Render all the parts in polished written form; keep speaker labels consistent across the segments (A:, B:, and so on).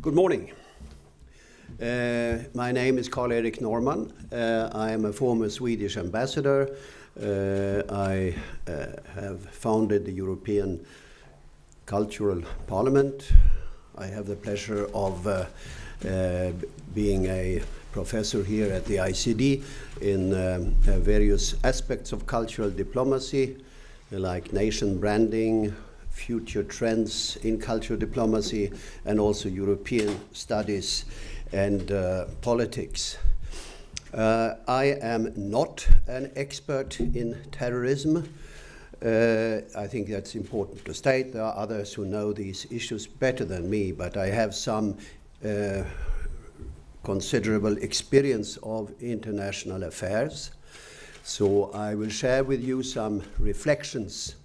A: Good morning. My name is Karl-Erik Norrman. I am a former Swedish ambassador. I have founded the European Cultural Parliament. I have the pleasure of being a professor here at the ICD in various aspects of cultural diplomacy, like nation branding, future trends in cultural diplomacy, and also European studies and politics. I am not an expert in terrorism. I think that's important to state. There are others who know these issues better than me, but I have some considerable experience of international affairs. So I will share with you some reflections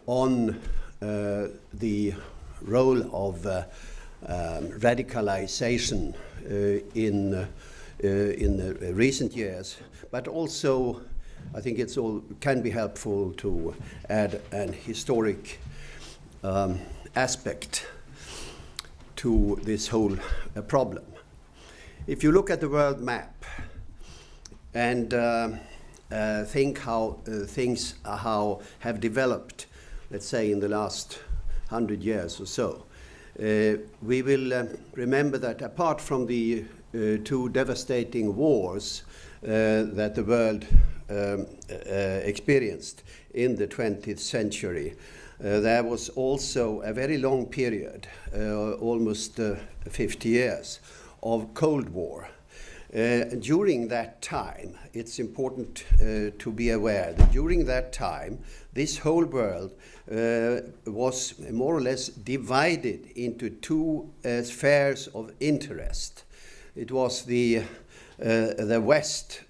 A: on the role of radicalization in recent years, but also I think can be helpful to add an historic aspect to this whole problem. If you look at the world map and think how things have developed, let's say in the last 100 years or so, we will remember that apart from the two devastating wars that the world experienced in the 20th century, there was also a very long period, almost 50 years, of Cold War. During that time, it's important to be aware that during that time, this whole world was more or less divided into two spheres of interest. It was the West,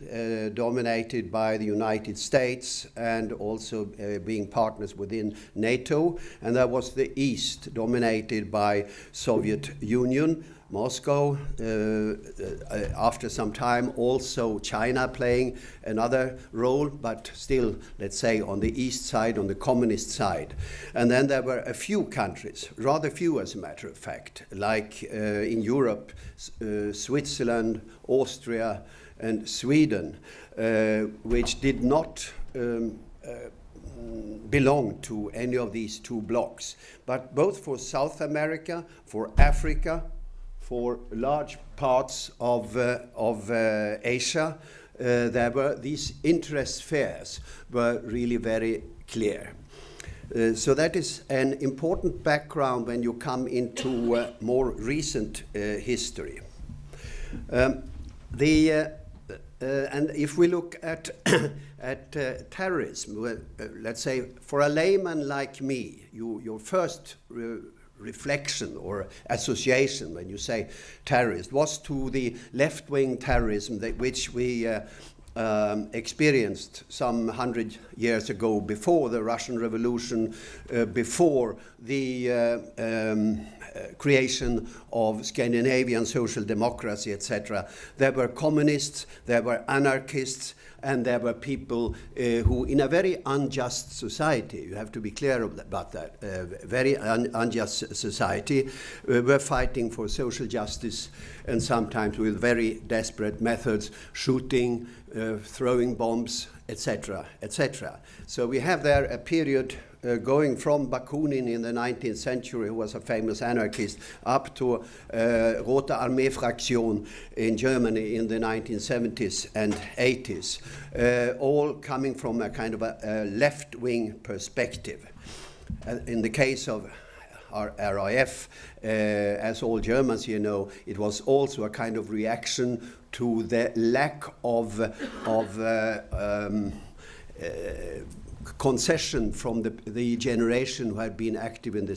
A: dominated by the United States and also being partners within NATO, and there was the East, dominated by Soviet Union, Moscow, after some time also China playing another role, but still, let's say, on the east side, on the communist side. And then there were a few countries, rather few as a matter of fact, like in Europe, Switzerland, Austria, and Sweden, which did not belong to any of these two blocks. But both for South America, for Africa, for large parts of Asia, there were these interest spheres were really very clear. So that is an important background when you come into more recent history. And if we look at terrorism, let's say for a layman like me, your first reflection or association when you say terrorist was to the left-wing terrorism which we experienced some 100 years ago, before the Russian Revolution, before the creation of Scandinavian social democracy, etc. There were communists, there were anarchists, and there were people who, in a very unjust society, you have to be clear about that, very unjust society, were fighting for social justice, and sometimes with very desperate methods, shooting, throwing bombs, etc., etc. So we have there a period going from Bakunin in the 19th century, who was a famous anarchist, up to Rote Armee-Fraktion in Germany in the 1970s and 80s, all coming from a kind of a left-wing perspective. In the case of our RAF, as all Germans here know, it was also a kind of reaction to the lack of concession from the generation who had been active in the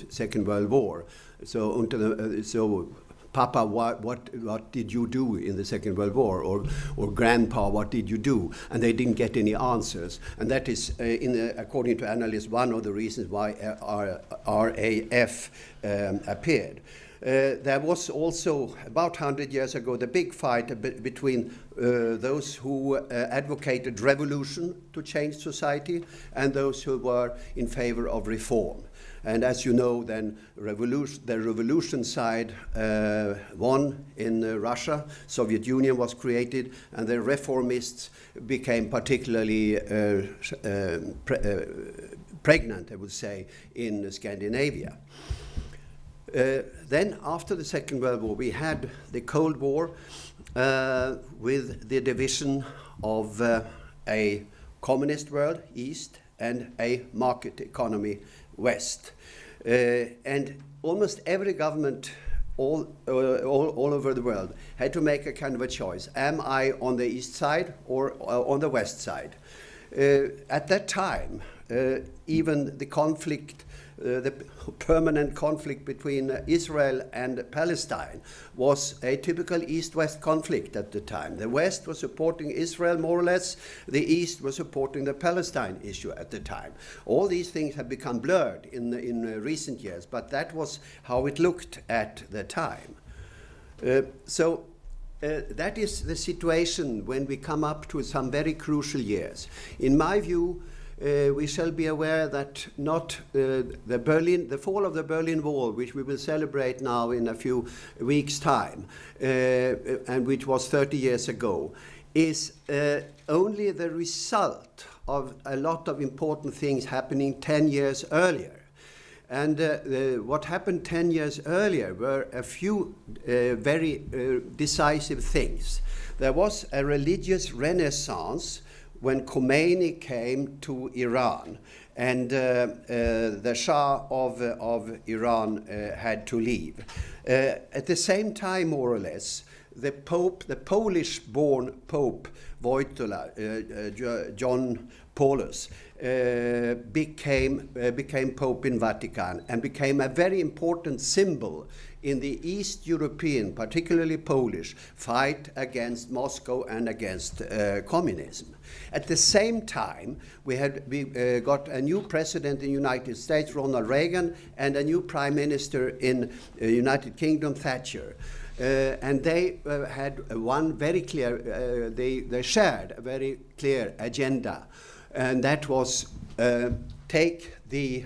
A: Second World War. So, Papa, what did you do in the Second World War? Or Grandpa, what did you do? And they didn't get any answers. And that is, according to analysts, one of the reasons why RAF appeared. There was also, about 100 years ago, the big fight between those who advocated revolution to change society and those who were in favor of reform. And as you know, then the revolution side won in Russia. Soviet Union was created, and the reformists became particularly pregnant, I would say, in Scandinavia. Then, after the Second World War, we had the Cold War with the division of a communist world, East, and a market economy, West. And almost every government all over the world had to make a kind of a choice. Am I on the East side or on the West side? At that time, even the conflict, the permanent conflict between Israel and Palestine was a typical East-West conflict at the time. The West was supporting Israel more or less. The East was supporting the Palestine issue at the time. All these things have become blurred in recent years, but that was how it looked at the time. That is the situation when we come up to some very crucial years. In my view, we shall be aware that not the fall of the Berlin Wall, which we will celebrate now in a few weeks' time, and which was 30 years ago, is only the result of a lot of important things happening 10 years earlier. And what happened 10 years earlier were a few very decisive things. There was a religious renaissance when Khomeini came to Iran, and the Shah of Iran had to leave. At the same time, more or less, the Polish-born Pope Wojtyla, John Paulus, became Pope in Vatican and became a very important symbol in the East European, particularly Polish, fight against Moscow and against communism. At the same time, we got a new president in the United States, Ronald Reagan, and a new prime minister in United Kingdom, Thatcher. And they had one very clear, they shared a very clear agenda, and that was take the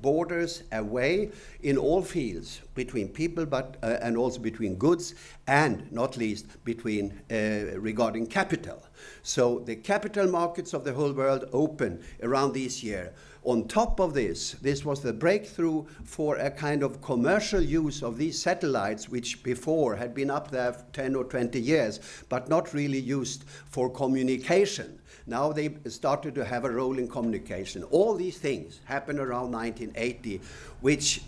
A: borders away in all fields between people, and also between goods, and not least between regarding capital. So the capital markets of the whole world open around this year. On top of this was the breakthrough for a kind of commercial use of these satellites, which before had been up there for 10 or 20 years, but not really used for communication. Now they started to have a role in communication. All these things happened around 1980, which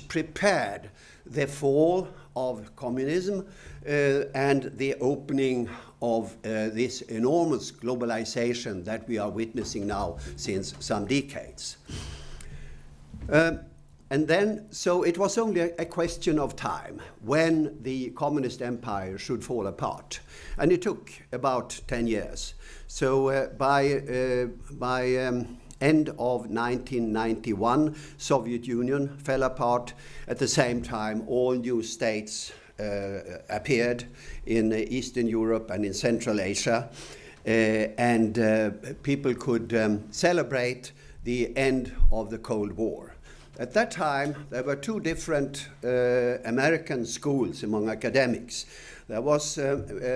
A: prepared the fall of communism and the opening of this enormous globalization that we are witnessing now since some decades. And then, so it was only a question of time when the communist empire should fall apart. And it took about 10 years. So by end of 1991, Soviet Union fell apart. At the same time, all new states appeared in Eastern Europe and in Central Asia. And people could celebrate the end of the Cold War. At that time, there were two different American schools among academics. There was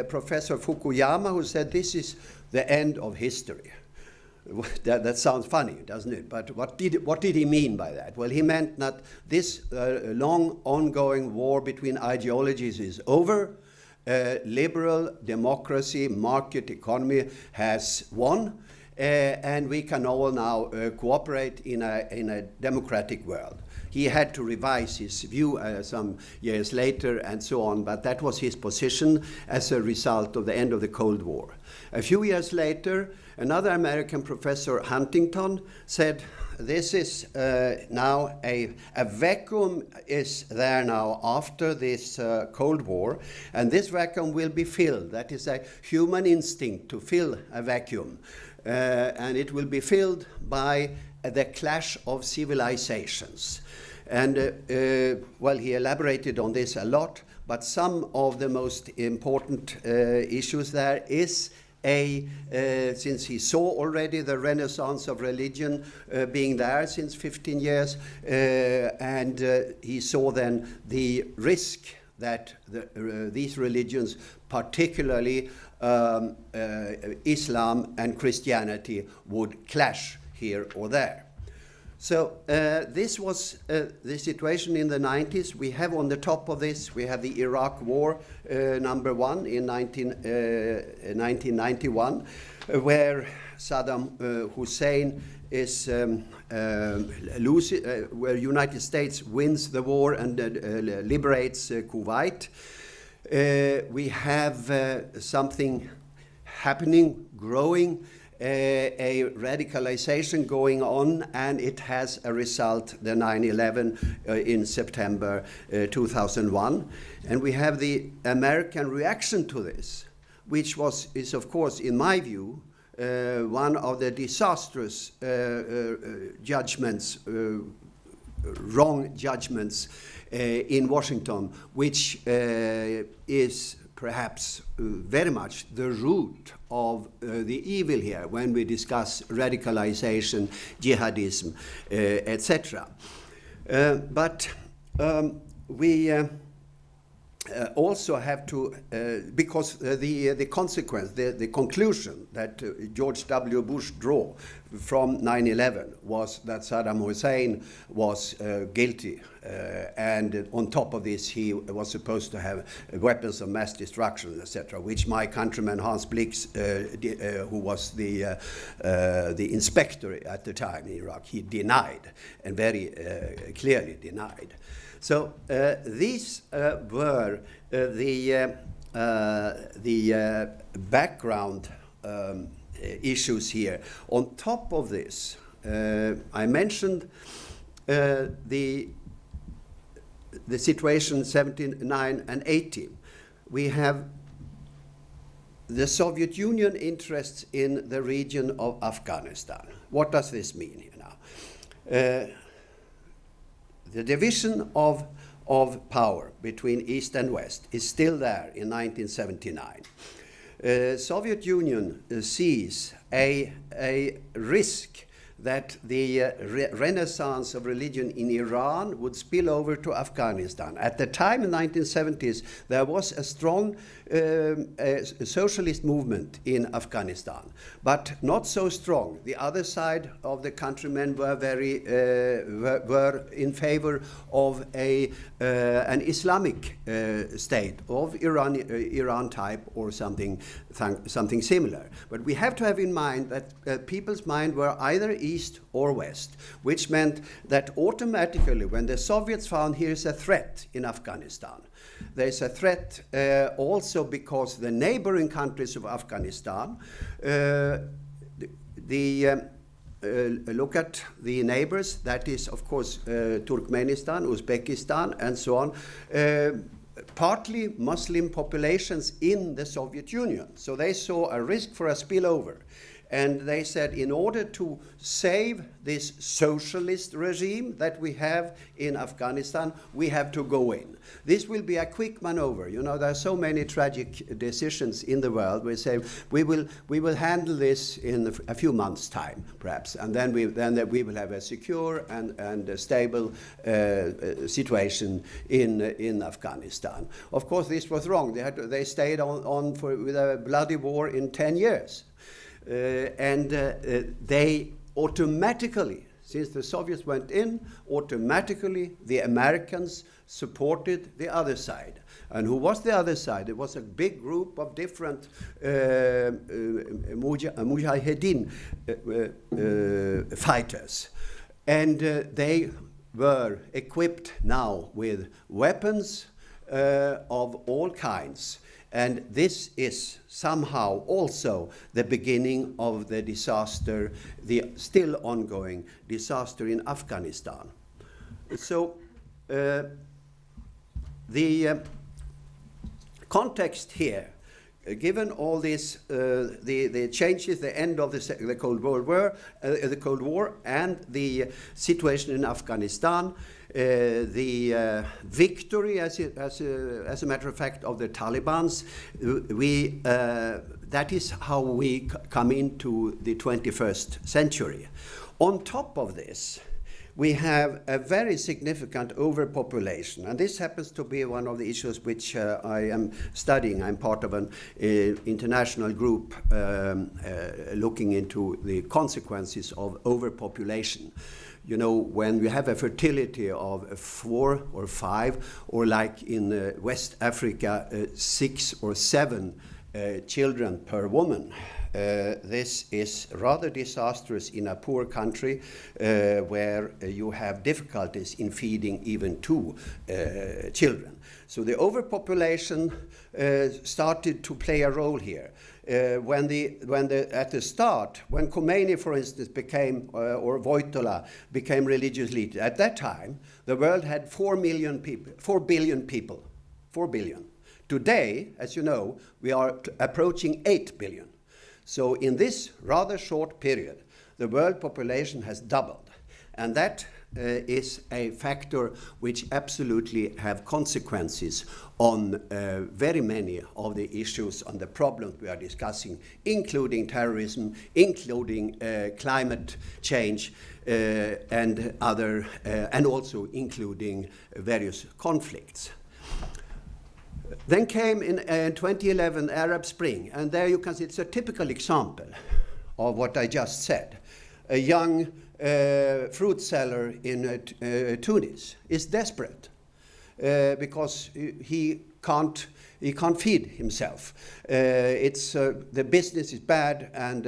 A: Professor Fukuyama, who said this is the end of history. That sounds funny, doesn't it? But what did he mean by that? Well, he meant that this long ongoing war between ideologies is over. Liberal democracy, market economy has won. And we can all now cooperate in a democratic world. He had to revise his view some years later and so on, but that was his position as a result of the end of the Cold War. A few years later, another American professor, Huntington, said this is now a vacuum is there now after this Cold War, and this vacuum will be filled. That is a human instinct to fill a vacuum. And it will be filled by the clash of civilizations. And, well, he elaborated on this a lot, but some of the most important issues there is since he saw already the renaissance of religion being there since 15 years, and he saw then the risk that these religions, particularly Islam and Christianity, would clash here or there. So this was the situation in the 90s. We have on the top of this, we have the Iraq War #1 in 1991, where Saddam Hussein is where United States wins the war and liberates Kuwait. We have something happening, growing, a radicalization going on, and it has a result, the 9/11 in September 2001. And we have the American reaction to this, which is of course, in my view, one of the disastrous judgments, wrong judgments in Washington, which is perhaps very much the root of the evil here when we discuss radicalization, jihadism, etc. But we also have to, because the consequence, the conclusion that George W. Bush drew from 9/11 was that Saddam Hussein was guilty, and on top of this he was supposed to have weapons of mass destruction, etc., which my countryman Hans Blix, who was the inspector at the time in Iraq, he denied, and very clearly denied. So these were the background issues here. On top of this, I mentioned the situation 79 and 80. We have the Soviet Union interests in the region of Afghanistan. What does this mean here now? The division of power between East and West is still there in 1979. Soviet Union sees a risk that the renaissance of religion in Iran would spill over to Afghanistan. At the time in the 1970s, there was a strong socialist movement in Afghanistan, but not so strong. The other side of the countrymen were were in favor of an Islamic state of Iran type or something similar. But we have to have in mind that people's mind were either East or West, which meant that automatically when the Soviets found here's a threat in Afghanistan, there's a threat also because the neighboring countries of Afghanistan, look at the neighbors, that is of course Turkmenistan, Uzbekistan and so on, partly Muslim populations in the Soviet Union. So they saw a risk for a spillover. And they said, in order to save this socialist regime that we have in Afghanistan, we have to go in. This will be a quick maneuver. You know, there are so many tragic decisions in the world. We say, we will handle this in a few months' time, perhaps. And then we will have a secure and a stable situation in Afghanistan. Of course, this was wrong. They stayed on with a bloody war in 10 years. They automatically, since the Soviets went in, automatically the Americans supported the other side. And who was the other side? It was a big group of different mujahideen fighters. And they were equipped now with weapons of all kinds. And this is somehow also the beginning of the disaster, the still ongoing disaster in Afghanistan. So the context here, given all this, the changes, the end of the Cold War and the situation in Afghanistan, the victory, as a matter of fact, of the Taliban's. That is how we come into the 21st century. On top of this, we have a very significant overpopulation, and this happens to be one of the issues which I am studying. I'm part of an international group looking into the consequences of overpopulation. You know, when you have a fertility of 4 or 5, or like in West Africa, 6 or 7 children per woman. This is rather disastrous in a poor country where you have difficulties in feeding even 2 children. So the overpopulation started to play a role here. At the start, when Khomeini, for instance, became, or Wojtyla became religious leader, at that time, the world had 4 billion people. 4 billion. Today, as you know, we are approaching 8 billion. So in this rather short period, the world population has doubled. And that is a factor which absolutely have consequences on very many of the issues, on the problems we are discussing, including terrorism, including climate change, and other, and also including various conflicts. Then came in 2011 Arab Spring, and there you can see it's a typical example of what I just said. A young fruit seller in Tunis is desperate because he can't feed himself. The business is bad, and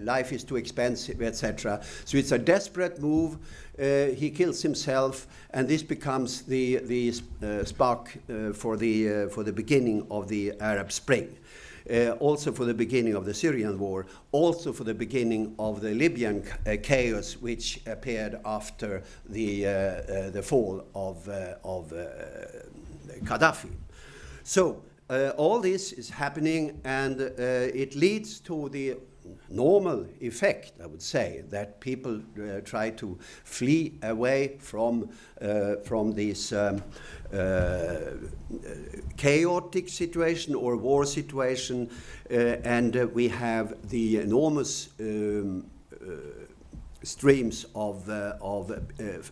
A: life is too expensive, etc. So it's a desperate move. He kills himself, and this becomes the spark for the beginning of the Arab Spring. Also for the beginning of the Syrian war, also for the beginning of the Libyan chaos, which appeared after the fall of Gaddafi. So all this is happening, and it leads to the normal effect, I would say, that people try to flee away from this chaotic situation or war situation, and we have the enormous streams of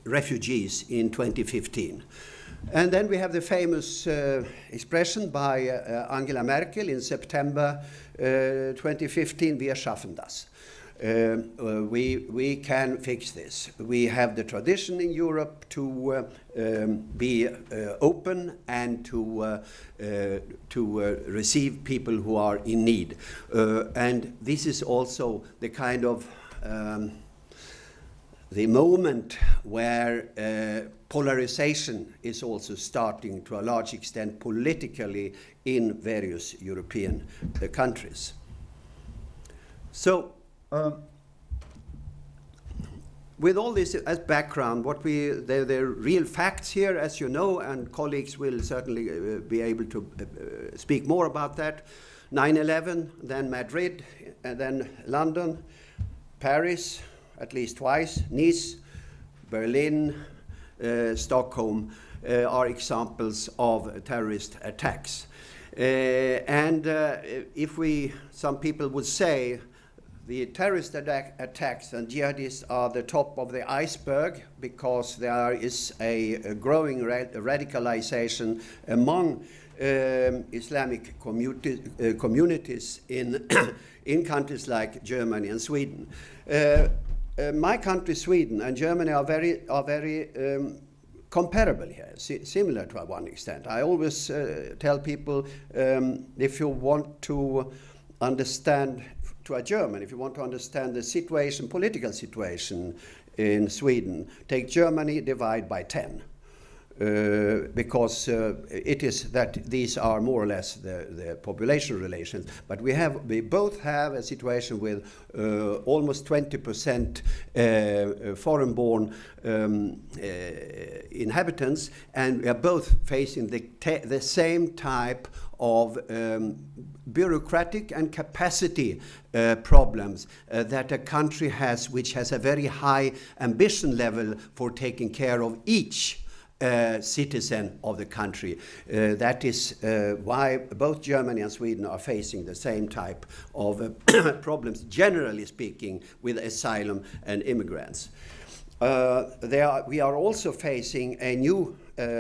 A: refugees in 2015. And then we have the famous expression by Angela Merkel in September 2015, "Wir schaffen das." We can fix this. We have the tradition in Europe to be open and to receive people who are in need. And this is also the kind of the moment where polarization is also starting to a large extent politically in various European countries. So, with all this as background, the real facts here, as you know, and colleagues will certainly be able to speak more about that. 9/11, then Madrid, and then London, Paris, at least twice, Nice, Berlin, Stockholm are examples of terrorist attacks. Some people would say the terrorist attacks and jihadists are the top of the iceberg because there is a growing radicalization among Islamic communities in countries like Germany and Sweden. My country, Sweden, and Germany are very comparable here, similar to one extent. I always tell people, if you want to understand, to a German, if you want to understand the political situation in Sweden, take Germany, divide by 10. because it is that these are more or less the population relations. But we both have a situation with almost 20% foreign-born inhabitants, and we are both facing the same type of bureaucratic and capacity problems that a country has, which has a very high ambition level for taking care of each citizen of the country. That is why both Germany and Sweden are facing the same type of problems, generally speaking, with asylum and immigrants. We are also facing a new,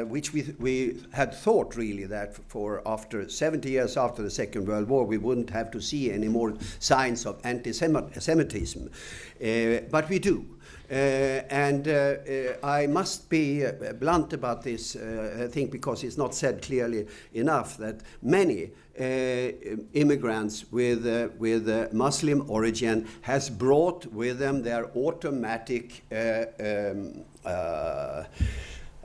A: which we had thought really that for after 70 years after the Second World War we wouldn't have to see any more signs of anti-Semitism, but we do. I must be blunt about this, I think, because it's not said clearly enough that many immigrants with Muslim origin has brought with them their automatic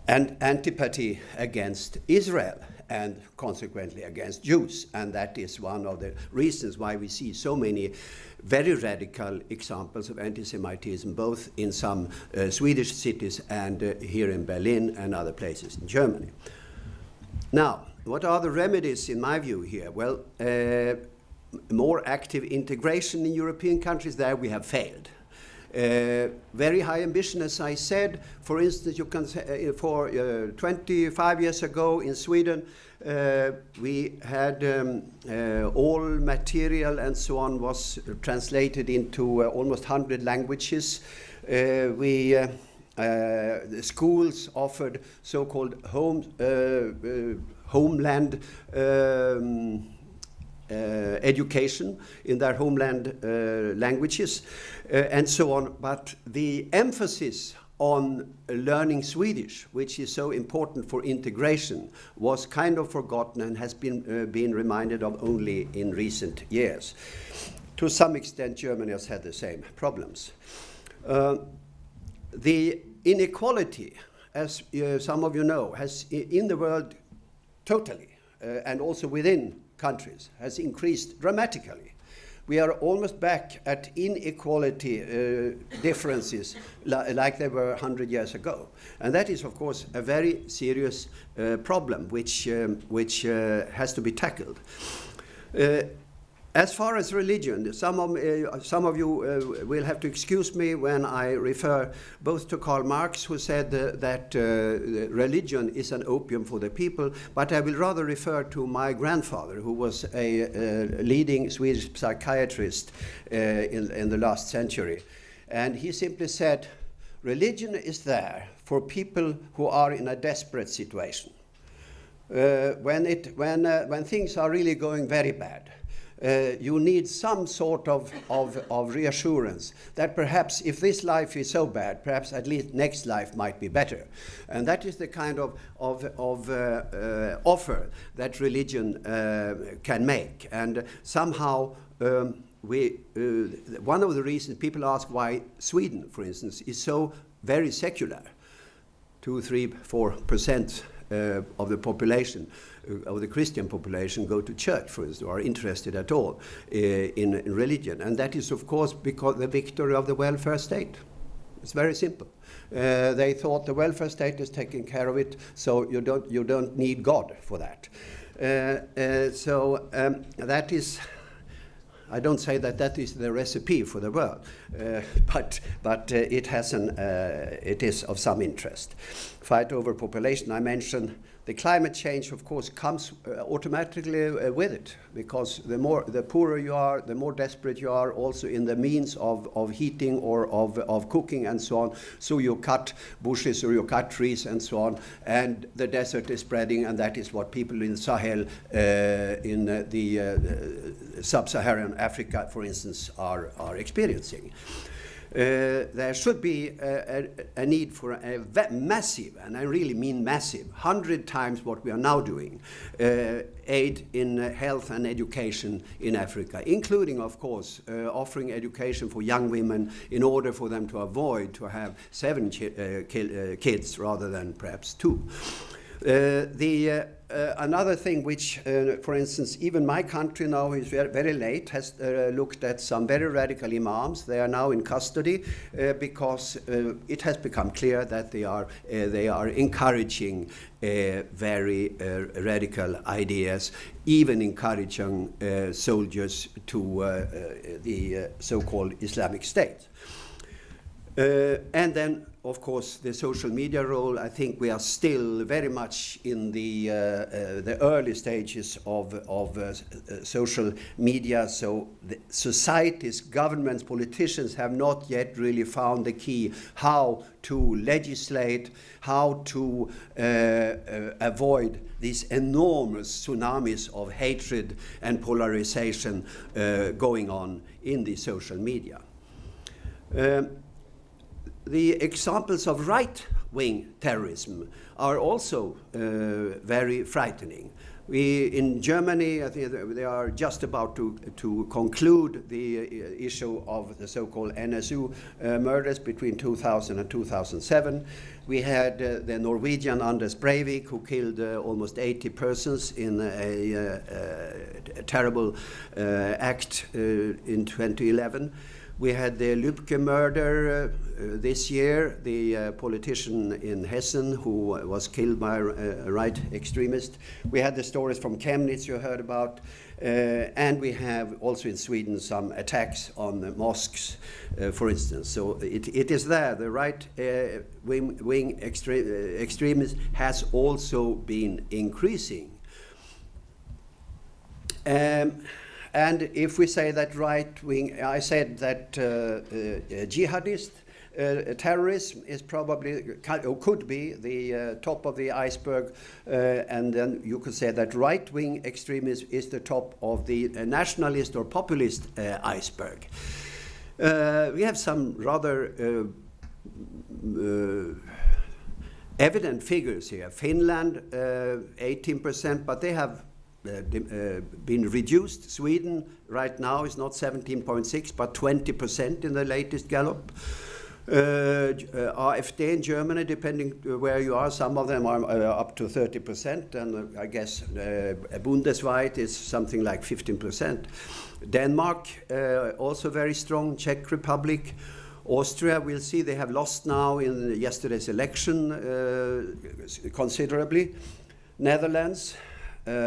A: antipathy against Israel and consequently against Jews. And that is one of the reasons why we see so many very radical examples of anti-Semitism, both in some Swedish cities and here in Berlin and other places in Germany. Now, what are the remedies in my view here? Well, more active integration in European countries, there we have failed. Very high ambition, as I said. For instance, you can say for 25 years ago in Sweden, we had all material and so on was translated into almost 100 languages. The schools offered so-called homeland education in their homeland languages and so on. But the emphasis on learning Swedish, which is so important for integration, was kind of forgotten and has been reminded of only in recent years. To some extent, Germany has had the same problems. The inequality, as some of you know, has in the world totally, and also within countries, has increased dramatically. We are almost back at inequality differences like they were 100 years ago. And that is, of course, a very serious problem which has to be tackled. As far as religion, some of you will have to excuse me when I refer both to Karl Marx, who said that religion is an opium for the people, but I will rather refer to my grandfather, who was a leading Swedish psychiatrist in the last century. And he simply said, religion is there for people who are in a desperate situation. When things are really going very bad, you need some sort of reassurance that perhaps if this life is so bad, perhaps at least next life might be better. And that is the kind of offer that religion can make. And somehow one of the reasons people ask why Sweden, for instance, is so very secular, 2, 3, 4% of the population, of the Christian population, go to church, for instance, or are interested at all in religion. And that is, of course, because the victory of the welfare state. It's very simple. They thought the welfare state is taking care of it, so you don't need God for that. That is. I don't say that is the recipe for the world, but it is of some interest. Fight overpopulation. I mentioned the climate change, of course, comes automatically with it, because the poorer you are, the more desperate you are, also in the means of heating or of cooking and so on. So you cut bushes or you cut trees and so on, and the desert is spreading, and that is what people in Sahel, in the sub-Saharan Africa, for instance, are experiencing. there should be a need for a massive, and I really mean massive, 100 times what we are now doing, aid in health and education in Africa, including, of course, offering education for young women in order for them to avoid to have 7 kids rather than perhaps 2. Another thing which, for instance, even my country now is very late, has looked at some very radical imams. They are now in custody because it has become clear that they are encouraging very radical ideas, even encouraging soldiers to the so-called Islamic State. And then, of course, the social media role. I think we are still very much in the early stages of social media. So the societies, governments, politicians have not yet really found the key how to legislate, how to avoid these enormous tsunamis of hatred and polarization going on in the social media. The examples of right-wing terrorism are also very frightening. In Germany, I think they are just about to conclude the issue of the so-called NSU murders between 2000 and 2007. We had the Norwegian Anders Breivik, who killed almost 80 persons in a terrible act in 2011. We had the Lübcke murder this year, the politician in Hessen who was killed by a right extremist. We had the stories from Chemnitz you heard about, and we have also in Sweden some attacks on the mosques, for instance. So it is there. The right wing extremism has also been increasing. And if we say that right-wing, I said that jihadist terrorism is probably, or could be, the top of the iceberg, and then you could say that right-wing extremism is the top of the nationalist or populist iceberg. We have some rather evident figures here. Finland, 18%, but they have been reduced. Sweden right now is not 17.6 but 20% in the latest Gallup. AfD in Germany, depending where you are, some of them are up to 30%, and I guess Bundesweit is something like 15%. Denmark also very strong. Czech Republic. Austria, we'll see, they have lost now in yesterday's election considerably. Netherlands,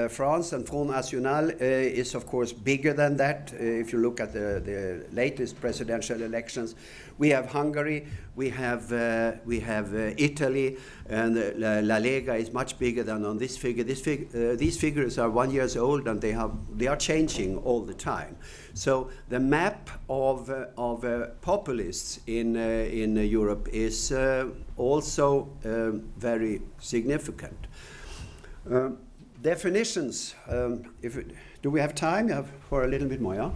A: France and Front National is of course bigger than that. If you look at the latest presidential elections, we have Hungary, we have Italy, and La Lega is much bigger than on this figure. These figures are 1 year old, and they are changing all the time. So the map of populists in Europe is also very significant. Definitions. Do we have time for a little bit more? Yeah?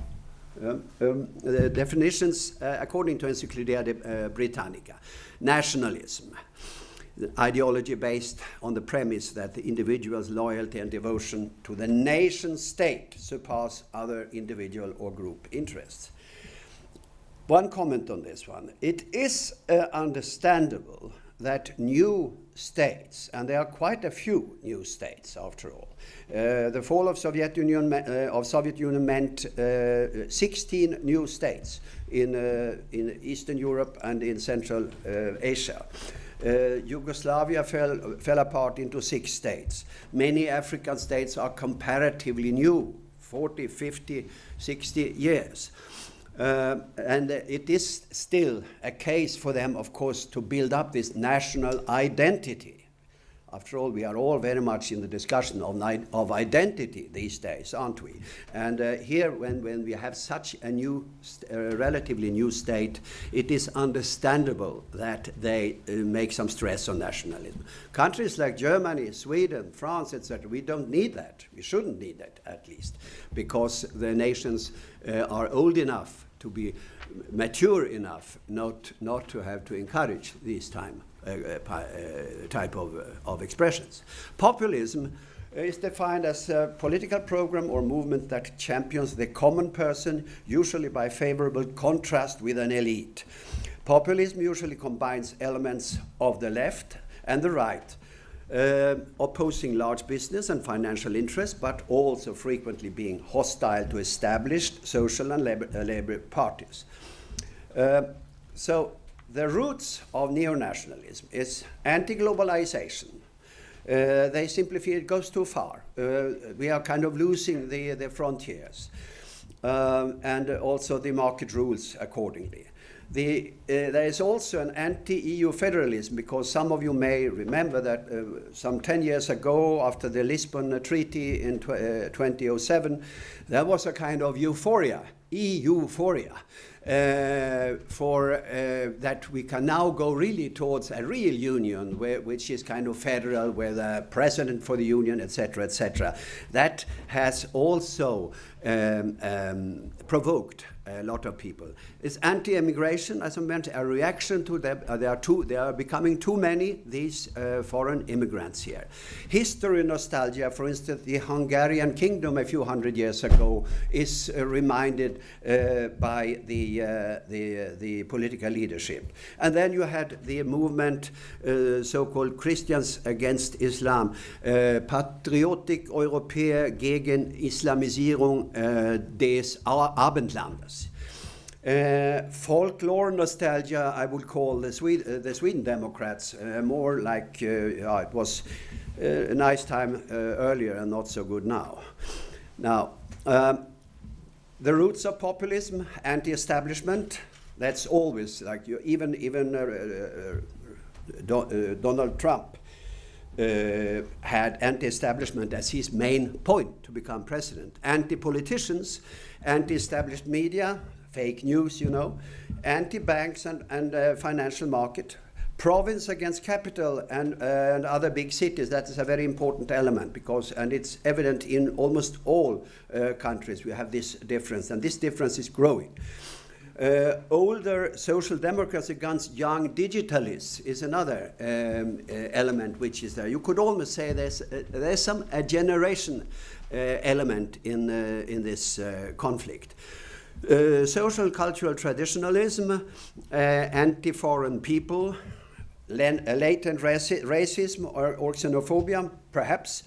A: The definitions, according to Encyclopedia Britannica: nationalism, ideology based on the premise that the individual's loyalty and devotion to the nation state surpass other individual or group interests. One comment on this one. It is understandable that new states, and there are quite a few new states after all. The fall of Soviet Union meant 16 new states in Eastern Europe and in Central Asia. Yugoslavia fell apart into 6 states. Many African states are comparatively new, 40, 50, 60 years. And it is still a case for them, of course, to build up this national identity. After all, we are all very much in the discussion of identity these days, aren't we? And here, when we have such a new, relatively new state, it is understandable that they make some stress on nationalism. Countries like Germany, Sweden, France, etc., we don't need that. We shouldn't need that, at least, because the nations are old enough to be mature enough not to have to encourage these type of expressions. Populism is defined as a political program or movement that champions the common person, usually by favorable contrast with an elite. Populism usually combines elements of the left and the right, opposing large business and financial interests, but also frequently being hostile to established social and labor parties. So the roots of neo-nationalism is anti-globalization. They simply feel it goes too far. We are kind of losing the frontiers, and also the market rules accordingly. There is also an anti-EU federalism, because some of you may remember that some 10 years ago, after the Lisbon Treaty in 2007, there was a kind of euphoria, EU-phoria, that we can now go really towards a real union, which is kind of federal, where the president for the union, etc., etc. That has also provoked a lot of people. It's anti-immigration, as I mentioned, a reaction to them. There are becoming too many, these foreign immigrants here. History nostalgia, for instance, the Hungarian kingdom a few hundred years ago is reminded by the political leadership. And then you had the movement, so-called Christians against Islam, Patriotic Europäer gegen Islamisierung des Abendlandes. Folklore nostalgia, I would call the Sweden Democrats, more like it was a nice time earlier and not so good now. Now, the roots of populism, anti-establishment, that's always like even Donald Trump had anti-establishment as his main point to become president. Anti-politicians, anti-established media, fake news, anti-banks and financial market, province against capital and other big cities. That is a very important element, and it's evident in almost all countries. We have this difference, and this difference is growing. Older social democrats against young digitalists is another element which is there. You could almost say there's a generation element in this conflict. Social cultural traditionalism, anti-foreign people, latent racism or xenophobia, perhaps.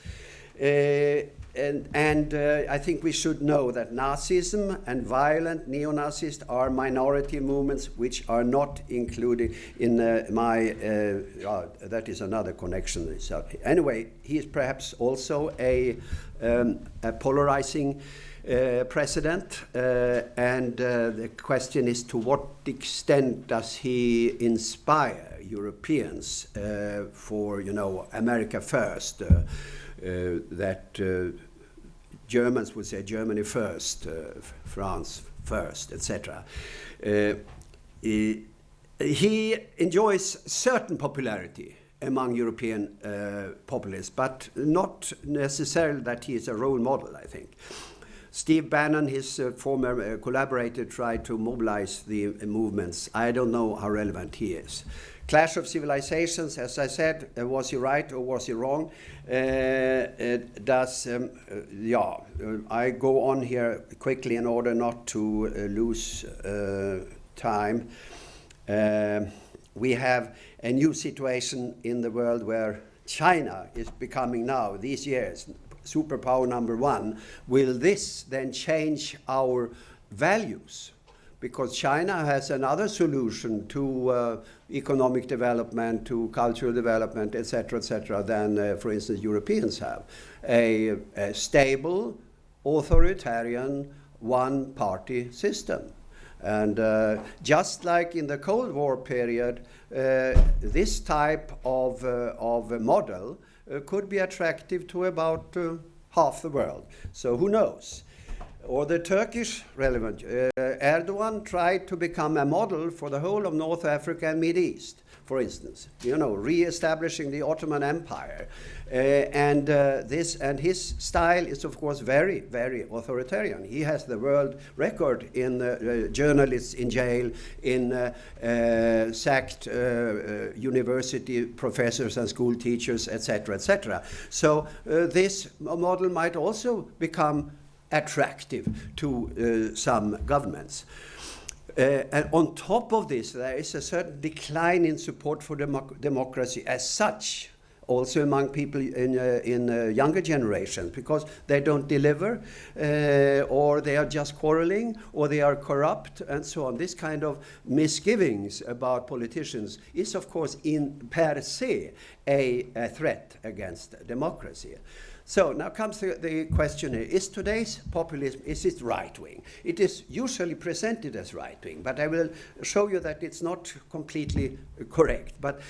A: And I think we should know that Nazism and violent neo-Nazis are minority movements which are not included in that is another connection. So anyway, he is perhaps also a polarizing president, and the question is, to what extent does he inspire Europeans for, America first, that Germans would say Germany first, France first, etc. He enjoys certain popularity among European populists, but not necessarily that he is a role model, I think. Steve Bannon, his former collaborator, tried to mobilize the movements. I don't know how relevant he is. Clash of civilizations, as I said, was he right or was he wrong? I go on here quickly in order not to lose time. We have a new situation in the world where China is becoming now, these years, superpower number one. Will this then change our values? Because China has another solution to economic development, to cultural development, etc., than, for instance, Europeans have. A stable, authoritarian, one-party system. And just like in the Cold War period, this type of model could be attractive to about half the world. So who knows? Or the Turkish relevant. Erdogan tried to become a model for the whole of North Africa and Middle East, for instance, re-establishing the Ottoman Empire. And his style is, of course, very, very authoritarian. He has the world record in journalists in jail, in sacked university professors and school teachers, etc., etc. So this model might also become attractive to some governments. And on top of this, there is a certain decline in support for democracy as such, also among people in younger generations, because they don't deliver, or they are just quarreling, or they are corrupt, and so on. This kind of misgivings about politicians is, of course, in per se a threat against democracy. So now comes the question here, is today's populism, is it right-wing? It is usually presented as right-wing, but I will show you that it's not completely correct. But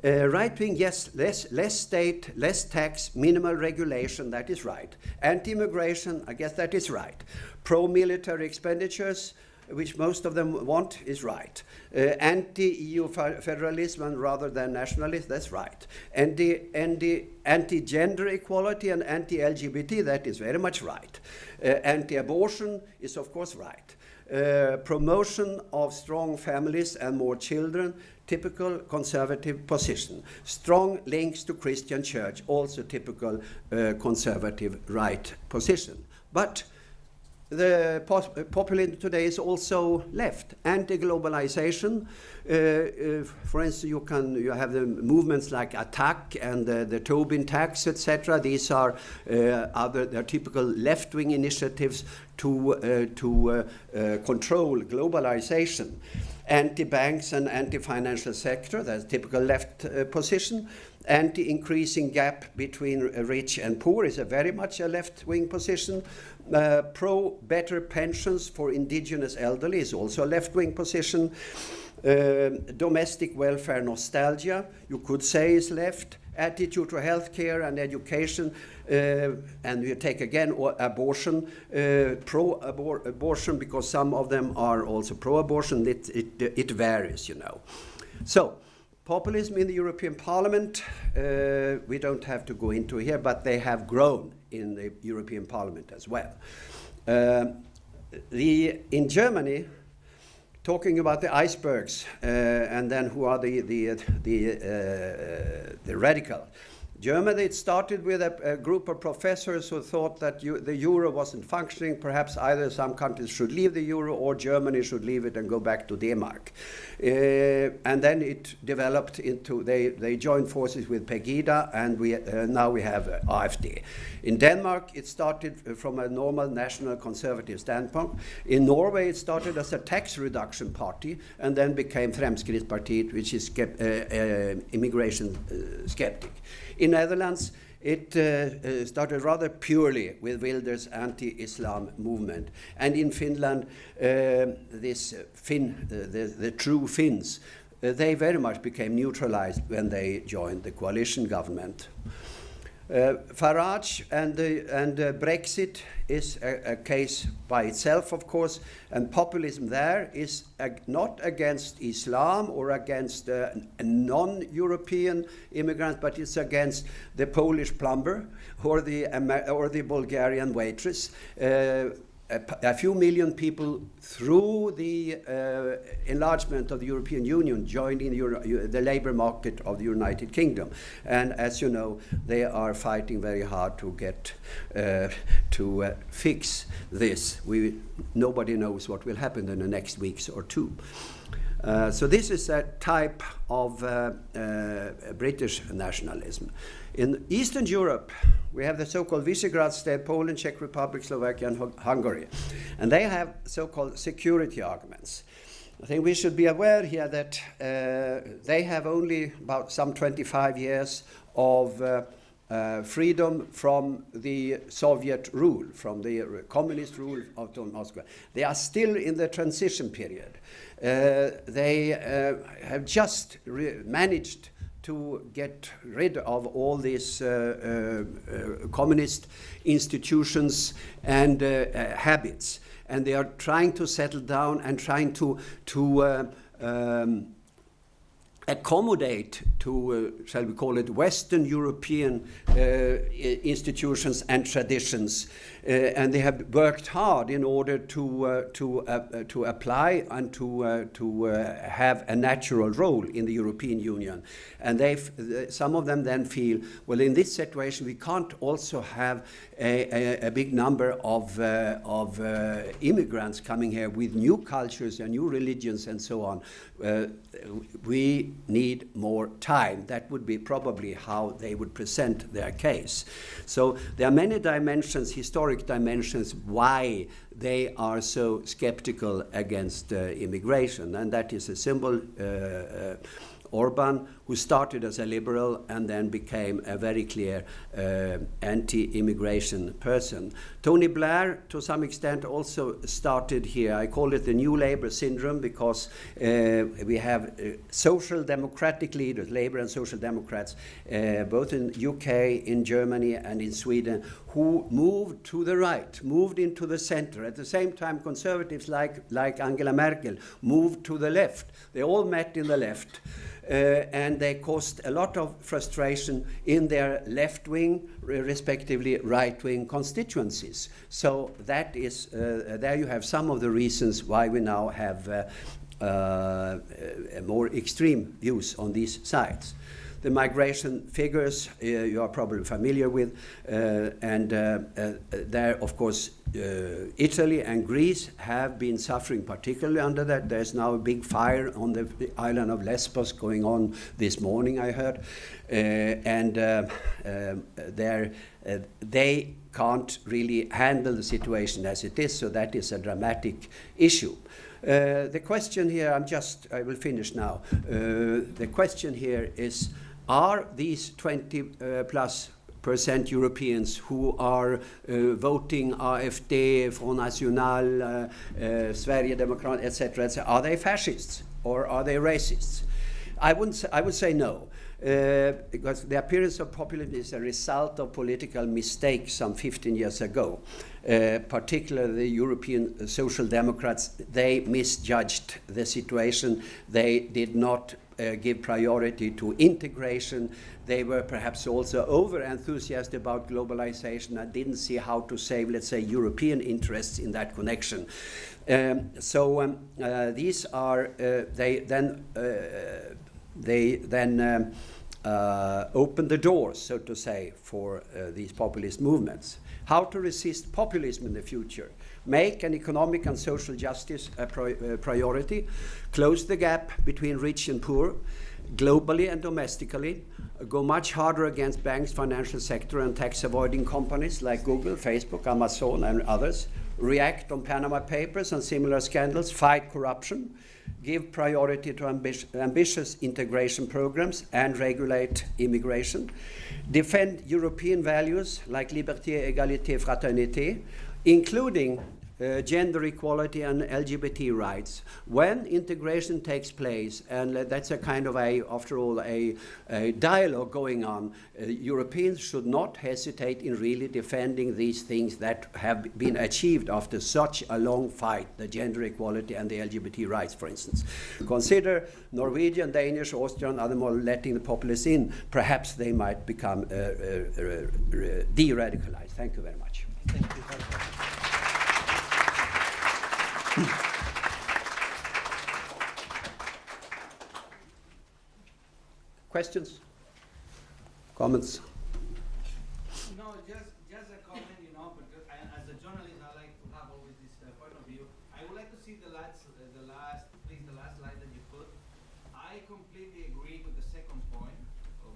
A: right-wing, yes, less state, less tax, minimal regulation, that is right. Anti-immigration, I guess that is right. Pro-military expenditures, which most of them want, is right. Anti-EU federalism rather than nationalism, that's right. Anti-gender equality and anti-LGBT, that is very much right. Anti-abortion is, of course, right. Promotion of strong families and more children, typical conservative position. Strong links to Christian church, also typical conservative right position. But the populism today is also left. Anti-globalization, for instance, you have the movements like ATTAC and the Tobin tax, etc. These are they're typical left-wing initiatives to control globalization. Anti-banks and anti-financial sector, that's typical left position. Anti-increasing gap between rich and poor is very much a left-wing position. Pro-better pensions for indigenous elderly is also a left-wing position. Domestic welfare nostalgia, you could say, is left. Attitude to healthcare and education, and you take again abortion, pro-abortion, because some of them are also pro-abortion. It varies, you know. So, populism in the European Parliament, we don't have to go into here, but they have grown in the European Parliament as well. In Germany, talking about the icebergs, and then who are the radical. Germany, it started with a group of professors who thought that the euro wasn't functioning. Perhaps either some countries should leave the euro or Germany should leave it and go back to Denmark. And then it developed into, they joined forces with Pegida, and now we have AfD. In Denmark, it started from a normal national conservative standpoint. In Norway, it started as a tax reduction party and then became Fremskrittspartiet, which is immigration skeptic. In Netherlands, it started rather purely with Wilders' anti-Islam movement. And in Finland, the true Finns, they very much became neutralized when they joined the coalition government. Farage and Brexit is a case by itself, of course, and populism there is not against Islam or against non-European immigrants, but it's against the Polish plumber or the Bulgarian waitress. A few million people through the enlargement of the European Union joined in the labor market of the United Kingdom. And as you know, they are fighting very hard to get to fix this. Nobody knows what will happen in the next weeks or two. So this is a type of British nationalism. In Eastern Europe, we have the so-called Visegrad state, Poland, Czech Republic, Slovakia, and Hungary. And they have so-called security arguments. I think we should be aware here that they have only about some 25 years of freedom from the Soviet rule, from the communist rule of Moscow. They are still in the transition period. They have just managed to get rid of all these communist institutions and habits. And they are trying to settle down and trying to accommodate to, shall we call it, Western European institutions and traditions. And they have worked hard in order to apply and to have a natural role in the European Union. And some of them then feel, well, in this situation we can't also have a big number of immigrants coming here with new cultures and new religions and so on. We need more time. That would be probably how they would present their case. So there are many dimensions, historic dimensions, why they are so skeptical against immigration. And that is a symbol, Orban, who started as a liberal and then became a very clear anti-immigration person. Tony Blair, to some extent, also started here. I call it the New Labour syndrome because we have social democratic leaders, Labour and Social Democrats, both in UK, in Germany, and in Sweden, who moved to the right, moved into the center. At the same time, conservatives like Angela Merkel moved to the left. They all met in the left. And they caused a lot of frustration in their left-wing, respectively right-wing constituencies. So that is, there you have some of the reasons why we now have more extreme views on these sides. The migration figures you are probably familiar with, and there, of course, Italy and Greece have been suffering particularly under that. There's now a big fire on the island of Lesbos going on this morning, I heard, and they can't really handle the situation as it is, so that is a dramatic issue. The question here, I will finish now. The question here is, are these 20+% Europeans who are voting AfD, Front National, Sverigedemokraterna, etc., are they fascists or are they racists? I would say no. Because the appearance of populism is a result of political mistakes some 15 years ago. Particularly the European Social Democrats, they misjudged the situation. They did not give priority to integration. They were perhaps also over-enthusiastic about globalization and didn't see how to save, let's say, European interests in that connection. These are, they then open the doors, so to say, for these populist movements. How to resist populism in the future? Make an economic and social justice a priority, close the gap between rich and poor, globally and domestically, go much harder against banks, financial sector, and tax-avoiding companies like Google, Facebook, Amazon, and others, react on Panama Papers and similar scandals, fight corruption, give priority to ambitious integration programs and regulate immigration, defend European values like liberté, égalité, fraternité, including gender equality and LGBT rights. When integration takes place, and that's a kind of after all, a dialogue going on, Europeans should not hesitate in really defending these things that have been achieved after such a long fight, the gender equality and the LGBT rights, for instance. Consider Norwegian, Danish, Austrian, other more letting the populists in. Perhaps they might become de-radicalized. Thank you very much.
B: Thank you very much.
A: Questions? Comments?
C: No, just a comment, because as a journalist, I like to have always this point of view. I would like to see the last slide that you put. I completely agree with the second point,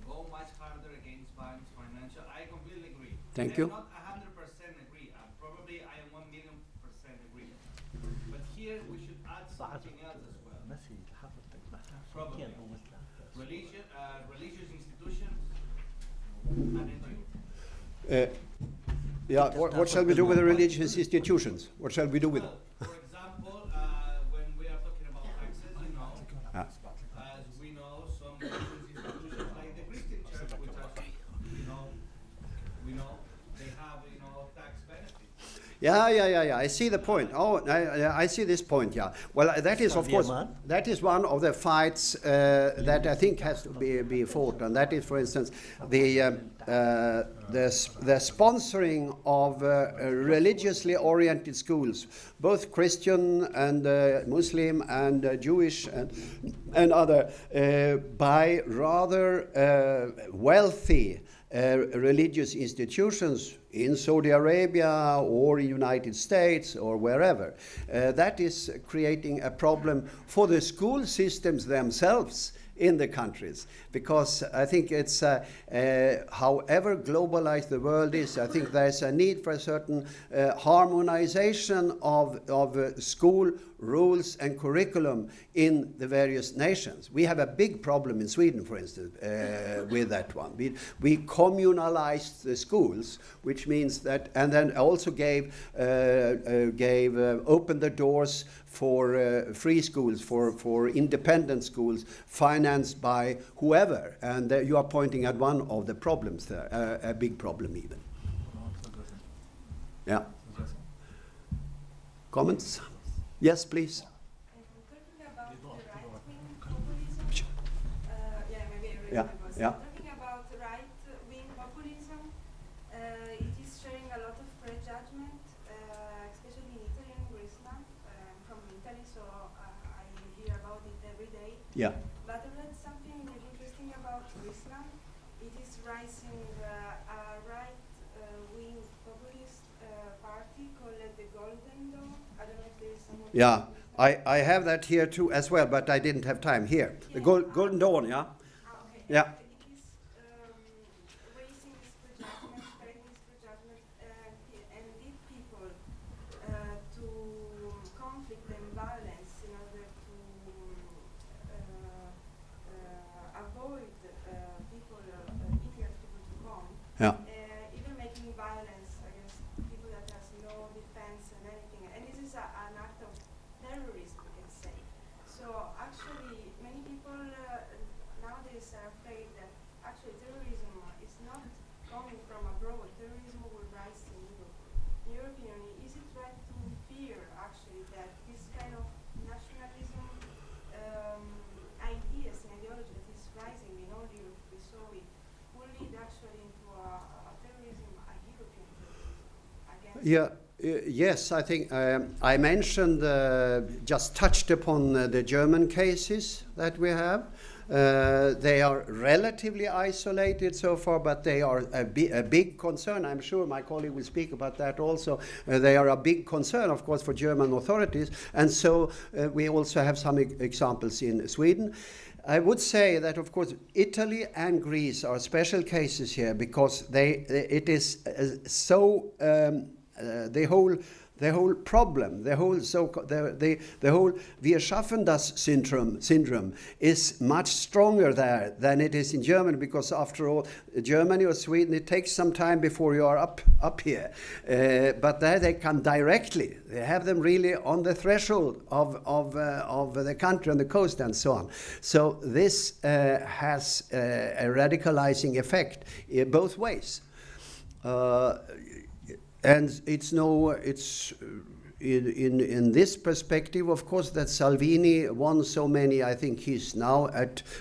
C: go much harder against banks, financial. I completely agree.
A: Thank you.
C: I'm not 100% agree. Probably I am 1,000,000% agree. But here we should add something else as well. Probably. Religious institutions and NGOs.
A: Yeah, what shall we do with the religious institutions? What shall we do with them?
C: For example, when we are talking about taxes, as we know, some religious institutions like they have, tax benefits.
A: Yeah. I see the point. Oh, I see this point. Yeah. Well, that is of course one of the fights that I think has to be fought, and that is, for instance, the sponsoring of religiously oriented schools, both Christian and Muslim and Jewish and other, by rather wealthy religious institutions in Saudi Arabia or United States or wherever. That is creating a problem for the school systems themselves in the countries, because I think it's however globalized the world is, I think there's a need for a certain harmonization of school rules and curriculum in the various nations. We have a big problem in Sweden, for instance, with that one. We communalized the schools, which means that, and then also opened the doors for free schools, for independent schools, financed by whoever. And you are pointing at one of the problems there, a big problem even. Yeah. Comments? Yes, please.
B: Talking about the right-wing populism,
A: Yeah.
B: talking about right-wing populism, it is sharing a lot of prejudgment, especially in Italy and Greece now. I'm from Italy, so I hear about it every day.
A: Yeah.
B: But I read something really interesting about Islam. It is rising a right-wing populist party called the Golden Dawn. I don't know if there is someone.
A: Yeah, I have that here too as well, but I didn't have time here. The Golden Dawn, yeah?
B: Okay.
A: Yeah.
B: It is raising this prejudgment, spreading this prejudgment, and lead people to conflict and violence in order to avoid people, immigrant people to come.
A: Yeah.
B: Even making violence against people that has no defense and anything. And this is an act of terrorism, we can say. So actually, many people nowadays are afraid that actually terrorism is not coming from abroad. Terrorism will rise in Europe. In your opinion, is it right to fear actually that this kind of nationalism ideas and ideology that is rising in all Europe, we saw it, will lead actually into a terrorism, a European terrorism against?
A: Yeah. Yes, I think I mentioned, just touched upon the German cases that we have. They are relatively isolated so far, but they are a big concern. I'm sure my colleague will speak about that also. They are a big concern, of course, for German authorities. And so we also have some examples in Sweden. I would say that, of course, Italy and Greece are special cases here because it is so... the whole problem, the whole Wir schaffen das syndrome is much stronger there than it is in Germany, because after all, Germany or Sweden, it takes some time before you are up here. But there they come directly. They have them really on the threshold of the country, on the coast and so on. So this has a radicalizing effect both ways. And it's in this perspective, of course, that Salvini won so many. I think he's now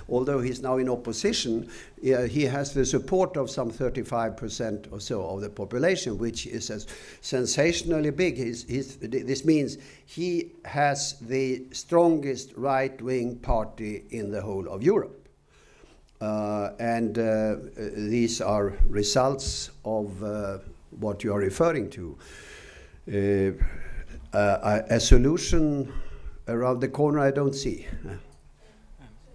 A: although he's now in opposition, he has the support of some 35% or so of the population, which is sensationally big. This means he has the strongest right-wing party in the whole of Europe. And these are results of what you are referring to. A solution around the corner I don't see.
B: So I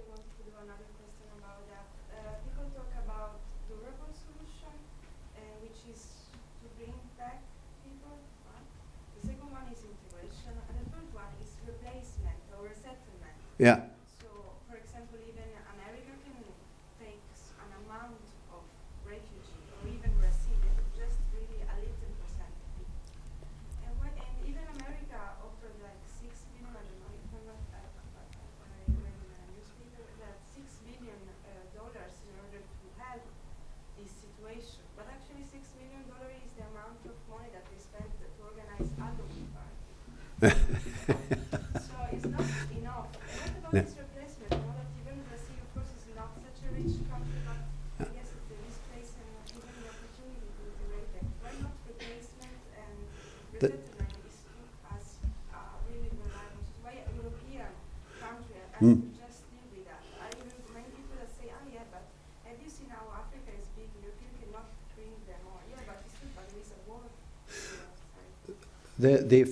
B: want to do another question about that. People talk about durable solution, which is to bring back people. The second one is integration, and the third one is replacement or resettlement.
A: Yeah.
B: So, for example, even America can take an amount of refugee, or even Brazil, just really a little percentage. And even America offered like 6 billion, I don't know if I'm not, I read in a newspaper that $6 billion in order to help this situation. But actually $6 million is
A: The-
B: resettlement is as really reliable. So why a European country has
A: Mm.
B: to just deal with that? I will many people that say, oh yeah, but have you seen how Africa is big? European cannot bring them all. Yeah, but it's true, but there is a war.
A: The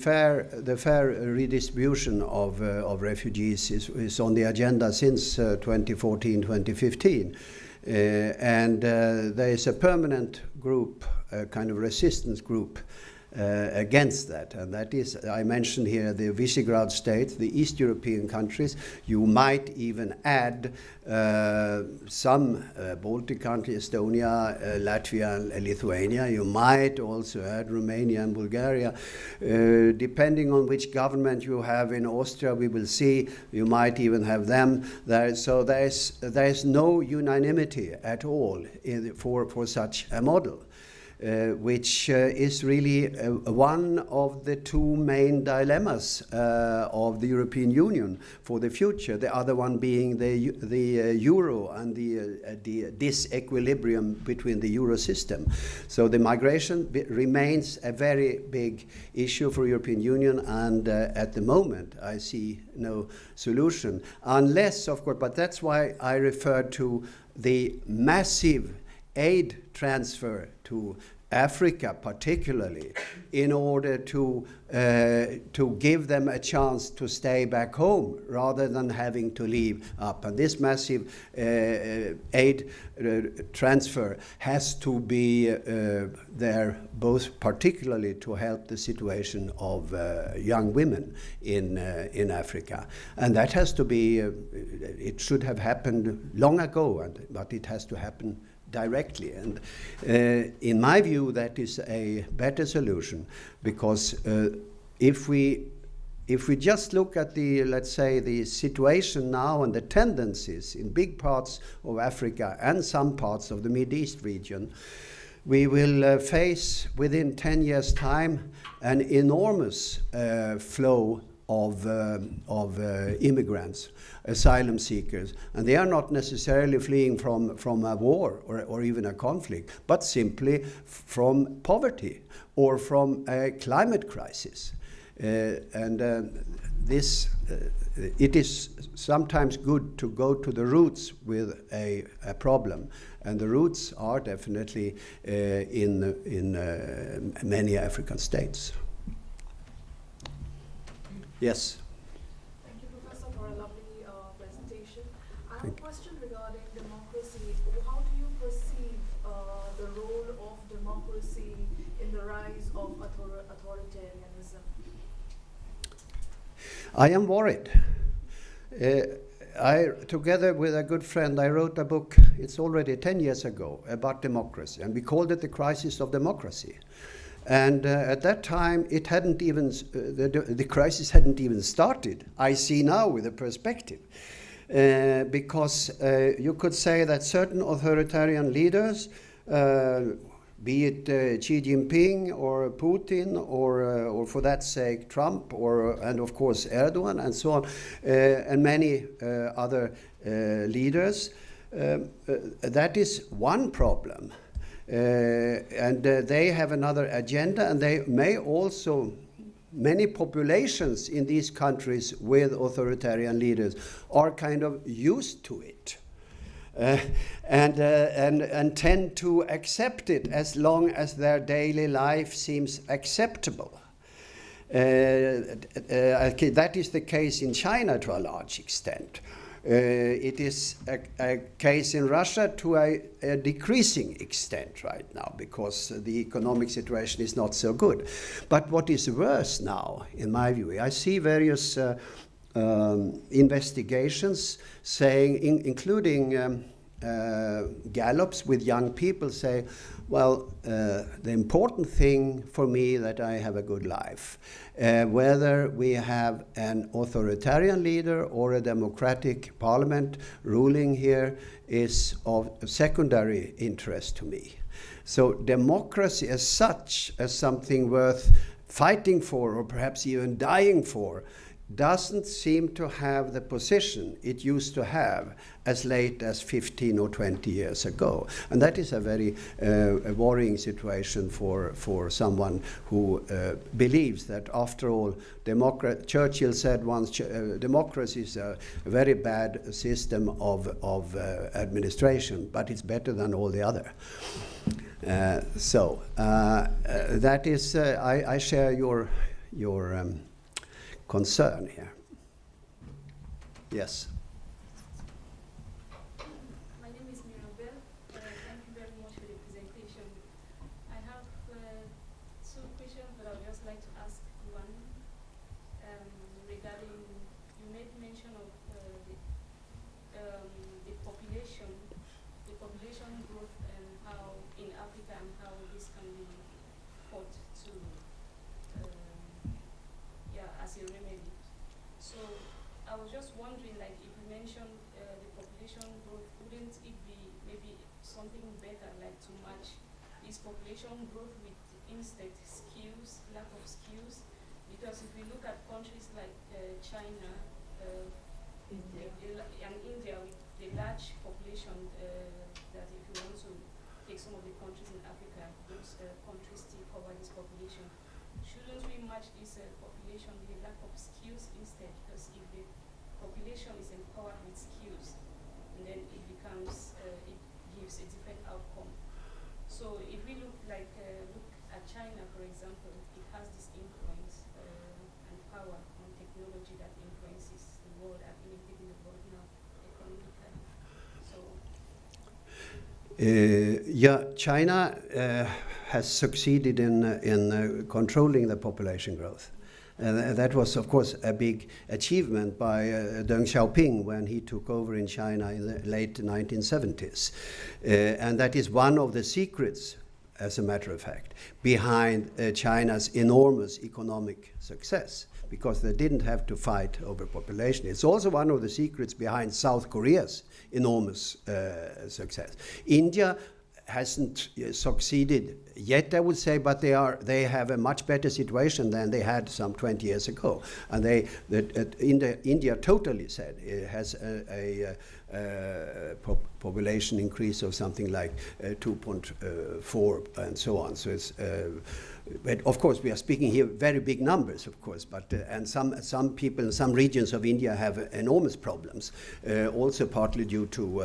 A: fair redistribution of refugees is on the agenda since 2014, 2015. And there is a permanent group, a kind of resistance group against that. And that is, I mentioned here, the Visegrad states, the East European countries. You might even add some Baltic countries, Estonia, Latvia, and Lithuania. You might also add Romania and Bulgaria. Depending on which government you have in Austria, we will see. You might even have them there. So there is no unanimity at all for such a model. Which is really one of the two main dilemmas of the European Union for the future. The other one being the euro and the disequilibrium between the euro system. So the migration remains a very big issue for the European Union, and at the moment I see no solution, unless, of course, but that's why I referred to the massive aid transfer to Africa particularly, in order to give them a chance to stay back home rather than having to leave up. And this massive aid transfer has to be there, both particularly to help the situation of young women in Africa. And that has to be, it should have happened long ago, but it has to happen directly. And in my view, that is a better solution, because if we just look at the, let's say, the situation now and the tendencies in big parts of Africa and some parts of the Mideast region, we will face within 10 years' time an enormous flow of immigrants, asylum seekers, and they are not necessarily fleeing from a war or even a conflict, but simply from poverty or from a climate crisis. It is sometimes good to go to the roots with a problem, and the roots are definitely in many African states. Yes.
D: Thank you, Professor, for a lovely presentation. I have a question regarding democracy. How do you perceive the role of democracy in the rise of authoritarianism?
A: I am worried. Together with a good friend, I wrote a book, it's already 10 years ago, about democracy, and we called it The Crisis of Democracy. And at that time, it hadn't even, the crisis hadn't even started. I see now with a perspective. Because you could say that certain authoritarian leaders, be it Xi Jinping or Putin or for that sake Trump and of course Erdogan and so on, and many other leaders, that is one problem. And they have another agenda, and they may also, many populations in these countries with authoritarian leaders are kind of used to it and tend to accept it as long as their daily life seems acceptable. That is the case in China to a large extent. It is a case in Russia to a decreasing extent right now, because the economic situation is not so good. But what is worse now, in my view, I see various investigations saying, including gallops with young people, say, well, the important thing for me that I have a good life. Whether we have an authoritarian leader or a democratic parliament ruling here is of secondary interest to me. So democracy as such, as something worth fighting for or perhaps even dying for, doesn't seem to have the position it used to have as late as 15 or 20 years ago. And that is a very worrying situation for someone who believes that, after all, Churchill said once, democracy is a very bad system of administration, but it's better than all the other. That is, I share your concern here. Yes.
E: My name is Mirabel. Thank you very much for the presentation. I have two questions, but I would just like to ask one regarding, you made mention of the population growth and how in Africa and how this can be fought to as a remedy. So I was just wondering, like, if you mentioned the population growth, wouldn't it be maybe something better, like to match this population growth with instead skills, lack of skills? Because if we look at countries like China and India with the large population, that if you want to take some of the countries in Africa, those countries still cover this population. Shouldn't we match this population with the lack of skills instead? Because if the population is empowered with skills, and then it becomes, it gives a different outcome. So if we look at China, for example, it has this influence and power on technology that influences the world and even the world now economically. So.
A: China has succeeded in controlling the population growth. That was, of course, a big achievement by Deng Xiaoping when he took over in China in the late 1970s. And that is one of the secrets, as a matter of fact, behind China's enormous economic success, because they didn't have to fight overpopulation. It's also one of the secrets behind South Korea's enormous success. India hasn't succeeded yet, I would say, but they have a much better situation than they had some 20 years ago. And India totally said it has a population increase of something like 2.4 and so on. So it's, but of course we are speaking here very big numbers, of course, but and some people in some regions of India have enormous problems, also partly due to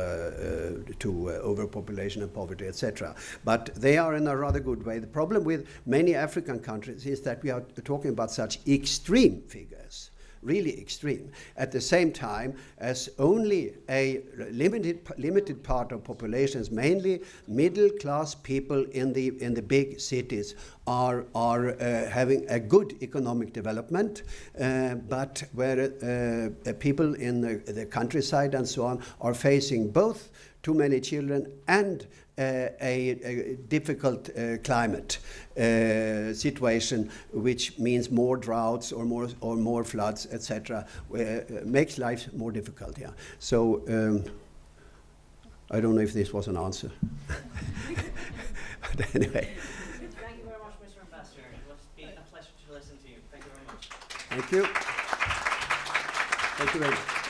A: overpopulation and poverty, etc. But they are in a rather good way. The problem with many African countries is that we are talking about such extreme figures, really extreme, at the same time as only a limited part of populations, mainly middle-class people in the big cities, are having a good economic development, but where people in the countryside and so on are facing both too many children and a difficult climate situation, which means more droughts or more floods, etc., makes life more difficult. Yeah. So I don't know if this was an answer, but anyway.
F: Thank you very much, Mr. Ambassador. It was been a pleasure to listen to you. Thank you very much.
A: Thank you. Thank you very much.